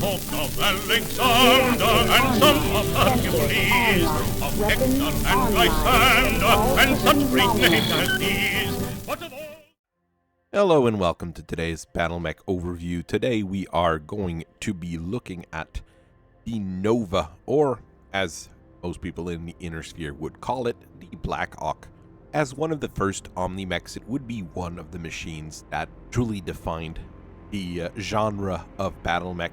folk of Alexander, and some of Hercules, of Hector and Lysander, and such great names as these. But of all... Hello and welcome to today's Battletech overview. Today we are going to be looking at the Nova, or as most people in the inner sphere would call it, the Black Hawk. As one of the first OmniMechs, it would be one of the machines that truly defined the genre of Battletech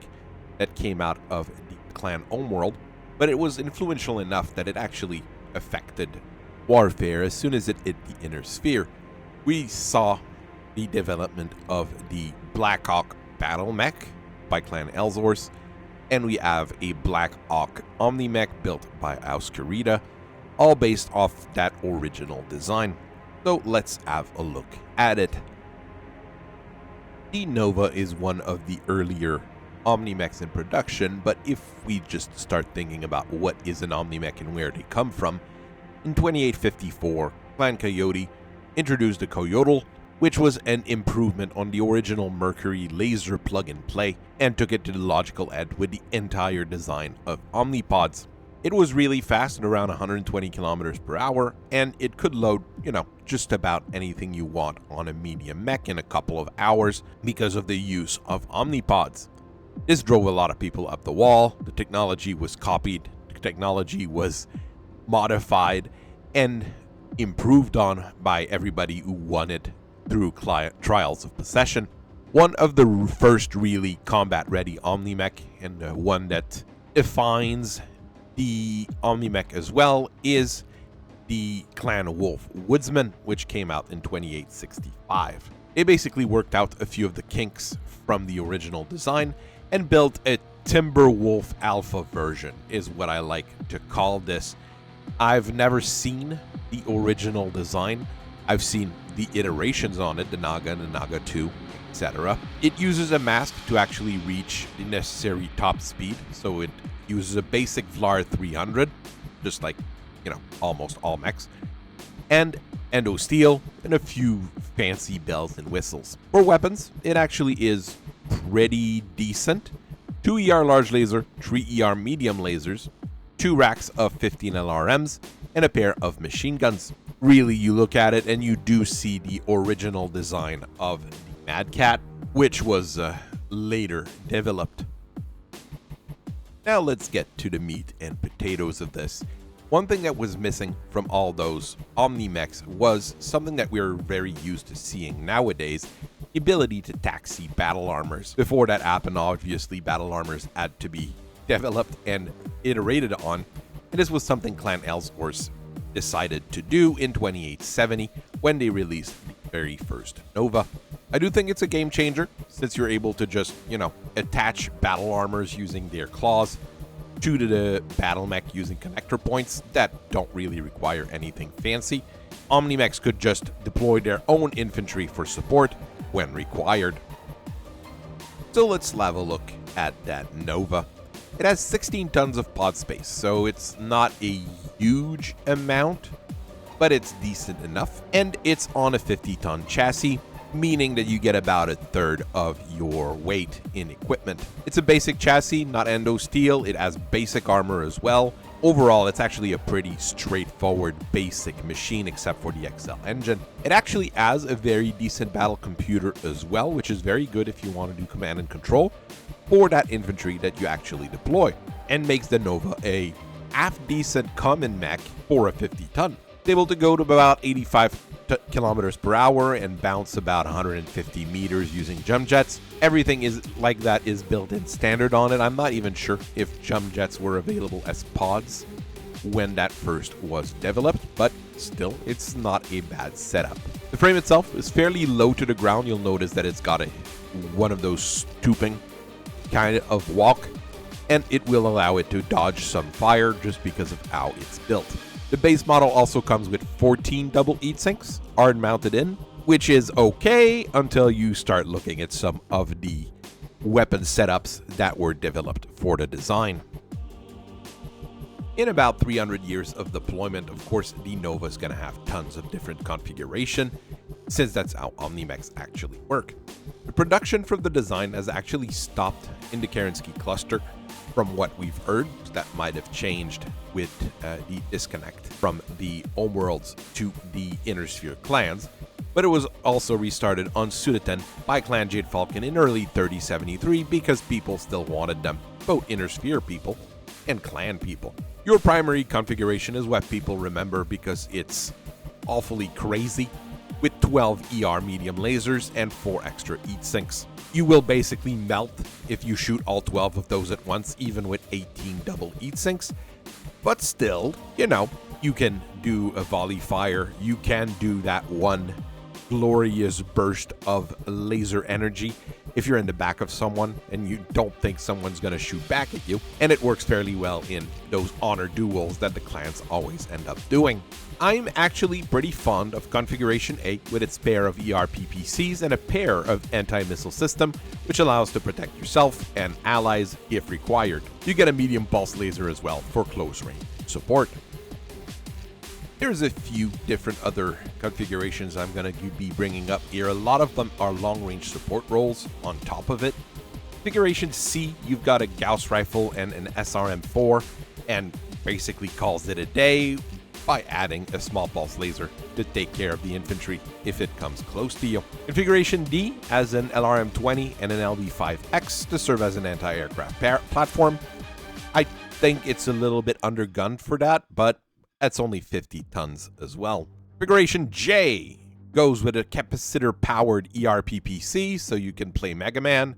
that came out of the clan Homeworld, but it was influential enough that it actually affected warfare as soon as it hit the inner sphere. We saw the development of the Black Hawk Battletech by Clan Elzors, and we have a Black Hawk OmniMech built by Auscarita, all based off that original design. So let's have a look at it. The Nova is one of the earlier OmniMechs in production, but if we just start thinking about what is an OmniMech and where they come from, in 2854, Clan Coyote introduced a Coyotl, which was an improvement on the original Mercury laser plug-and-play, and took it to the logical end with the entire design of Omnipods. It was really fast at around 120 kilometers per hour, and it could load, just about anything you want on a medium mech in a couple of hours because of the use of Omnipods. This drove a lot of people up the wall. The technology was copied, the technology was modified, and improved on by everybody who wanted through trials of possession. One of the first really combat-ready OmniMech, and the one that defines the OmniMech as well, is the Clan Wolf Woodsman, which came out in 2865. They basically worked out a few of the kinks from the original design and built a Timberwolf Alpha version, is what I like to call this. I've never seen the original design. I've seen the iterations on it, the Naga and the Naga 2, etc. It uses a mask to actually reach the necessary top speed, so it uses a basic Vlar 300, just like, almost all mechs, and endo steel, and a few fancy bells and whistles. For weapons, it actually is pretty decent. 2 ER large laser, 3 ER medium lasers, 2 racks of 15 LRMs, and a pair of machine guns. Really, you look at it and you do see the original design of the Mad Cat, which was later developed. Now let's get to the meat and potatoes of this. One thing that was missing from all those OmniMechs was something that we're very used to seeing nowadays, the ability to taxi battle armors. Before that happened, obviously, battle armors had to be developed and iterated on, and this was something Clan Elzors decided to do in 2870 when they released the very first Nova. I do think it's a game changer, since you're able to just, attach battle armors using their claws to the battle mech using connector points that don't really require anything fancy. OmniMechs could just deploy their own infantry for support when required. So let's have a look at that Nova. It has 16 tons of pod space, so it's not a huge amount, but it's decent enough. And it's on a 50-ton chassis, meaning that you get about a third of your weight in equipment. It's a basic chassis, not endo steel. It has basic armor as well. Overall, it's actually a pretty straightforward basic machine except for the XL engine. It actually has a very decent battle computer as well, which is very good if you want to do command and control for that infantry that you actually deploy, and makes the Nova a half-decent common mech for a 50-ton. It's able to go to about 85 kilometers per hour and bounce about 150 meters using jump jets. Everything is like that is built in standard on it. I'm not even sure if jump jets were available as pods when that first was developed, but still, it's not a bad setup. The frame itself is fairly low to the ground. You'll notice that it's got one of those stooping kind of walk, and it will allow it to dodge some fire just because of how it's built. The base model also comes with 14 double heat sinks hard mounted in, which is okay until you start looking at some of the weapon setups that were developed for the design. In about 300 years of deployment, of course, the Nova is going to have tons of different configuration, since that's how OmniMechs actually work. The production from the design has actually stopped in the Kerensky cluster. From what we've heard, that might have changed with the disconnect from the homeworlds to the inner sphere clans, but it was also restarted on Sudeten by Clan Jade Falcon in early 3073 because people still wanted them, both inner sphere people and clan people. Your primary configuration is what people remember because it's awfully crazy, with 12 ER medium lasers and 4 extra heat sinks. You will basically melt if you shoot all 12 of those at once, even with 18 double heat sinks. But still, you know, you can do a volley fire, you can do that one glorious burst of laser energy if you're in the back of someone and you don't think someone's going to shoot back at you, and it works fairly well in those honor duels that the clans always end up doing. I'm actually pretty fond of Configuration A with its pair of ERPPCs and a pair of anti-missile system, which allows to protect yourself and allies if required. You get a medium pulse laser as well for close range support. There's a few different other configurations I'm going to be bringing up here. A lot of them are long-range support roles on top of it. Configuration C, you've got a Gauss rifle and an SRM-4, and basically calls it a day by adding a small pulse laser to take care of the infantry if it comes close to you. Configuration D has an LRM-20 and an LB-5X to serve as an anti-aircraft platform. I think it's a little bit undergunned for that, but that's only 50 tons as well. Configuration J goes with a capacitor-powered ERPPC, so you can play Mega Man,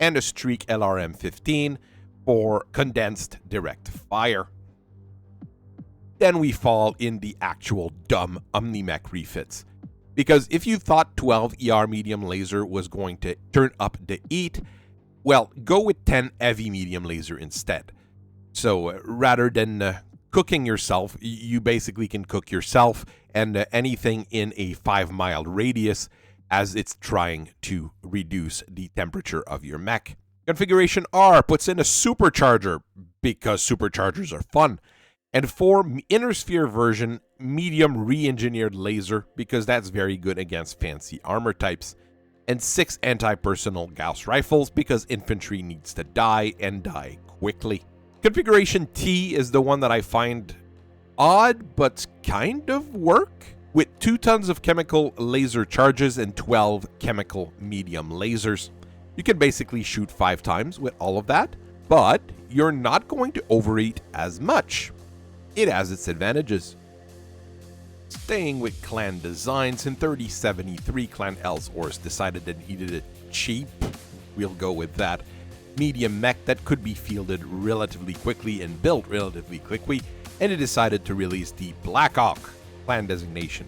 and a Streak LRM-15 for condensed direct fire. Then we fall in the actual dumb OmniMech refits. Because if you thought 12 ER medium laser was going to turn up the heat, well, go with 10 heavy medium laser instead. So rather than cooking yourself, you basically can cook yourself and anything in a 5-mile radius as it's trying to reduce the temperature of your mech. Configuration R puts in a supercharger because superchargers are fun. And 4 inner sphere version medium re-engineered laser because that's very good against fancy armor types. And 6 anti-personnel Gauss rifles because infantry needs to die and die quickly. Configuration T is the one that I find odd but kind of work, with 2 tons of chemical laser charges and 12 chemical medium lasers. You can basically shoot 5 times with all of that, but you're not going to overeat as much. It has its advantages. Staying with clan designs, in 3073 Clan Ellsworth decided that he needed it cheap. We'll go with that. Medium mech that could be fielded relatively quickly and built relatively quickly, and it decided to release the Black Hawk clan designation.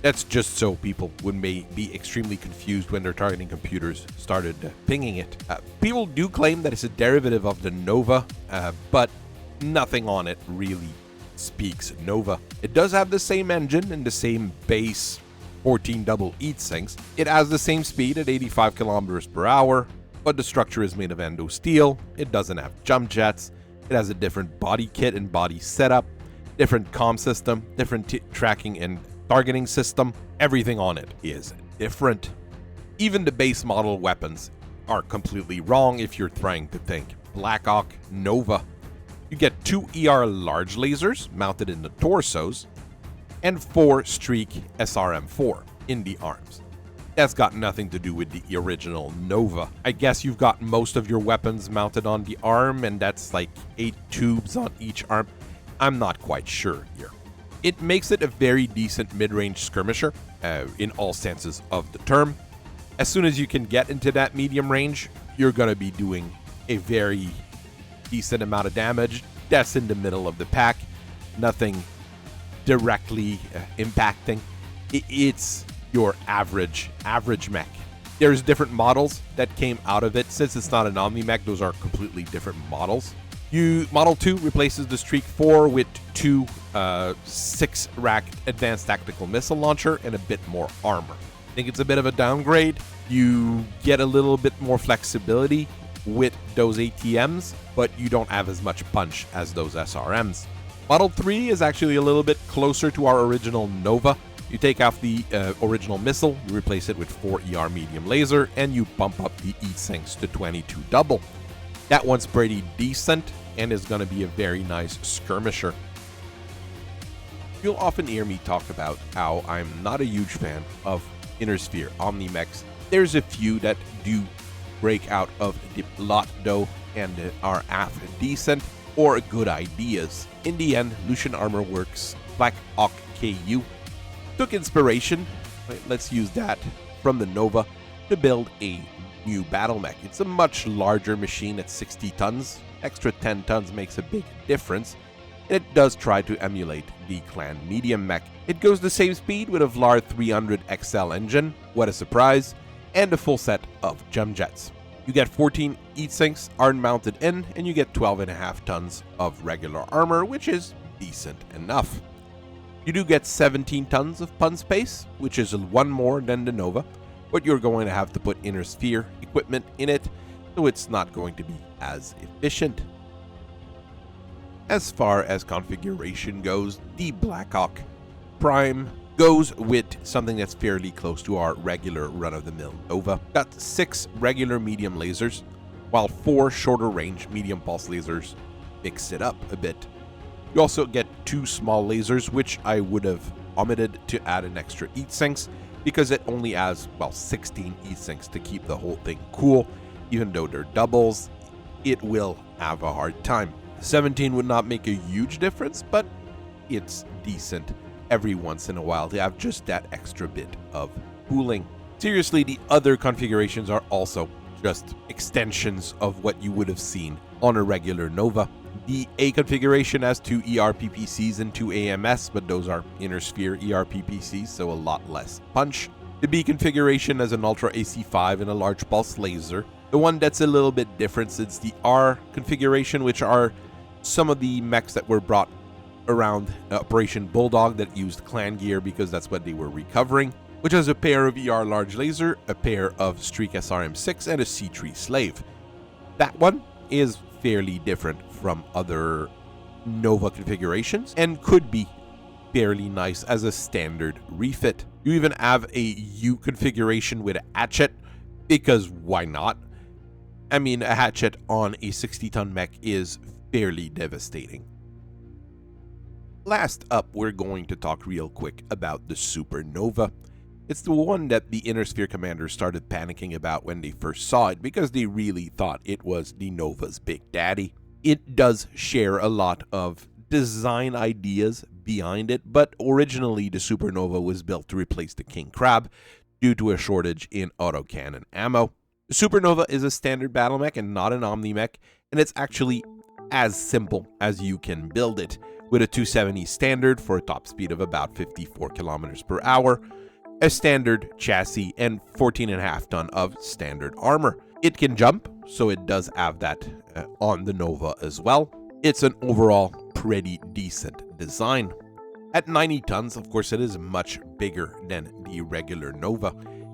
That's just so people would be extremely confused when their targeting computers started pinging it. People do claim that it's a derivative of the Nova, but nothing on it really speaks Nova. It does have the same engine and the same base 14 double heat sinks. It has the same speed at 85 kilometers per hour, but the structure is made of endo steel. It doesn't have jump jets. It has a different body kit and body setup, different comm system, different tracking and targeting system. Everything on it is different. Even the base model weapons are completely wrong if you're trying to think Blackhawk Nova. You get 2 ER large lasers mounted in the torsos and 4 Streak SRM-4 in the arms. That's got nothing to do with the original Nova. I guess you've got most of your weapons mounted on the arm, and that's like 8 tubes on each arm. I'm not quite sure here. It makes it a very decent mid-range skirmisher in all senses of the term. As soon as you can get into that medium range, you're going to be doing a very decent amount of damage. That's in the middle of the pack. Nothing directly impacting. It's your average mech. There's different models that came out of it. Since it's not an OmniMech, those are completely different models. Model 2 replaces the Streak 4 with 2 6-rack advanced tactical missile launcher and a bit more armor. I think it's a bit of a downgrade. You get a little bit more flexibility with those ATMs, but you don't have as much punch as those SRMs. Model 3 is actually a little bit closer to our original Nova. You take off the original missile, you replace it with 4 ER medium laser, and you bump up the heat sinks to 22 double. That one's pretty decent and is going to be a very nice skirmisher. You'll often hear me talk about how I'm not a huge fan of Inner Sphere OmniMechs. There's a few that do break out of the lot though and are half decent or good ideas. In the end, Lucian Armor Works Black Hawk KU took inspiration, let's use that, from the Nova to build a new battle mech. It's a much larger machine at 60 tons. Extra 10 tons makes a big difference. It does try to emulate the Clan medium mech. It goes the same speed with a Vlar 300 XL engine, what a surprise, and a full set of gem jets. You get 14 heat sinks arm mounted in, and you get 12.5 tons of regular armor, which is decent enough. You do get 17 tons of pun space, which is one more than the Nova, but you're going to have to put Inner Sphere equipment in it, so it's not going to be as efficient. As far as configuration goes, the Blackhawk Prime goes with something that's fairly close to our regular run-of-the-mill Nova. Got 6 regular medium lasers, while 4 shorter range medium pulse lasers mix it up a bit. You also get 2 small lasers, which I would have omitted to add an extra heat sinks, because it only has, well, 16 heat sinks to keep the whole thing cool. Even though they're doubles, it will have a hard time. 17 would not make a huge difference, but it's decent every once in a while to have just that extra bit of cooling. Seriously, the other configurations are also just extensions of what you would have seen on a regular Nova. The A configuration has 2 ERPPCs and 2 AMS, but those are Inner Sphere ERPPCs, so a lot less punch. The B configuration has an Ultra AC5 and a large pulse laser. The one that's a little bit different is the R configuration, which are some of the mechs that were brought around Operation Bulldog that used clan gear because that's what they were recovering, which has a pair of ER large laser, a pair of Streak SRM6, and a C3 slave. That one is fairly different from other Nova configurations and could be fairly nice as a standard refit. You even have a U configuration with a hatchet, because why not? I mean, a hatchet on a 60-ton mech is fairly devastating. Last up, we're going to talk real quick about the Supernova. It's the one that the Inner Sphere commanders started panicking about when they first saw it, because they really thought it was the Nova's big daddy. It does share a lot of design ideas behind it, but originally the Supernova was built to replace the King Crab due to a shortage in autocannon ammo. The Supernova is a standard battle mech and not an OmniMech, and it's actually as simple as you can build it, with a 270 standard for a top speed of about 54 kilometers per hour, a standard chassis, and 14.5 ton of standard armor. It can jump, so it does have that on the Nova as well. It's an overall pretty decent design. At 90 tons, of course, it is much bigger than the regular Nova,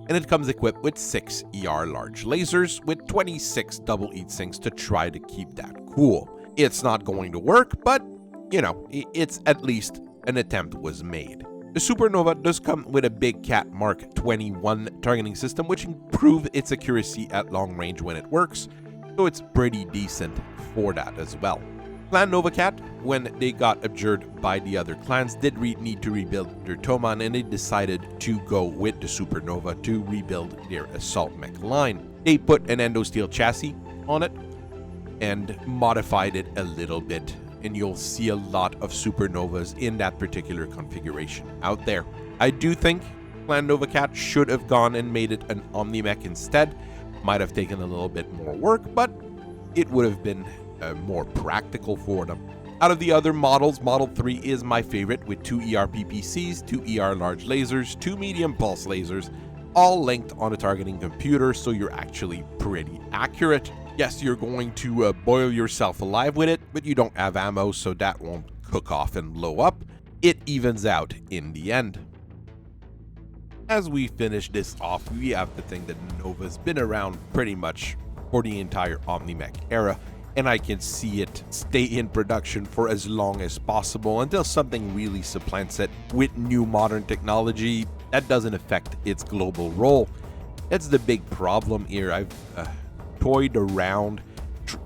and it comes equipped with 6 ER large lasers with 26 double heat sinks to try to keep that cool. It's not going to work, but, you know, it's at least an attempt was made. The Supernova does come with a Big Cat Mark 21 targeting system, which improves its accuracy at long range when it works, so it's pretty decent for that as well. Clan Nova Cat, when they got abjured by the other clans, did need to rebuild their Toman, and they decided to go with the Supernova to rebuild their assault mech line. They put an Endosteel chassis on it and modified it a little bit, and you'll see a lot of Supernovas in that particular configuration out there. I do think Clan Nova Cat should have gone and made it an OmniMech instead. Might have taken a little bit more work, but it would have been more practical for them. Out of the other models, Model 3 is my favorite, with 2 ERPPCs, 2 ER large lasers, 2 medium pulse lasers, all linked on a targeting computer, so you're actually pretty accurate. Yes, you're going to boil yourself alive with it, but you don't have ammo, so that won't cook off and blow up. It evens out in the end. As we finish this off, we have to think that Nova's been around pretty much for the entire OmniMech era, and I can see it stay in production for as long as possible until something really supplants it with new modern technology that doesn't affect its global role. That's the big problem here. I've toyed around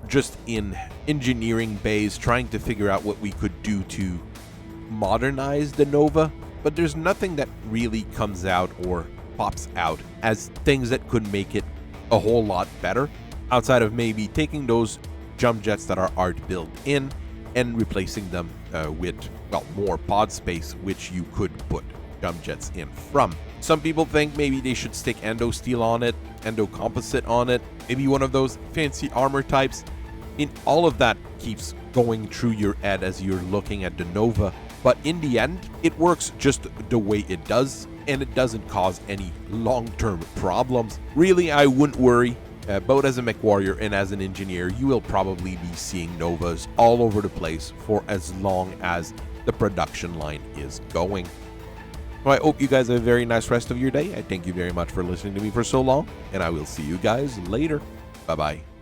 just in engineering bays trying to figure out what we could do to modernize the Nova, but there's nothing that really comes out or pops out as things that could make it a whole lot better, outside of maybe taking those jump jets that are art built in and replacing them with, well, more pod space, which you could put jump jets in from. Some people think maybe they should stick endo steel on it, endo composite on it, maybe one of those fancy armor types. I mean, all of that keeps going through your head as you're looking at the Nova, but in the end, it works just the way it does, and it doesn't cause any long-term problems. Really, I wouldn't worry. Both as a Mechwarrior and as an engineer, you will probably be seeing Novas all over the place for as long as the production line is going. Well, I hope you guys have a very nice rest of your day. I thank you very much for listening to me for so long, and I will see you guys later. Bye-bye.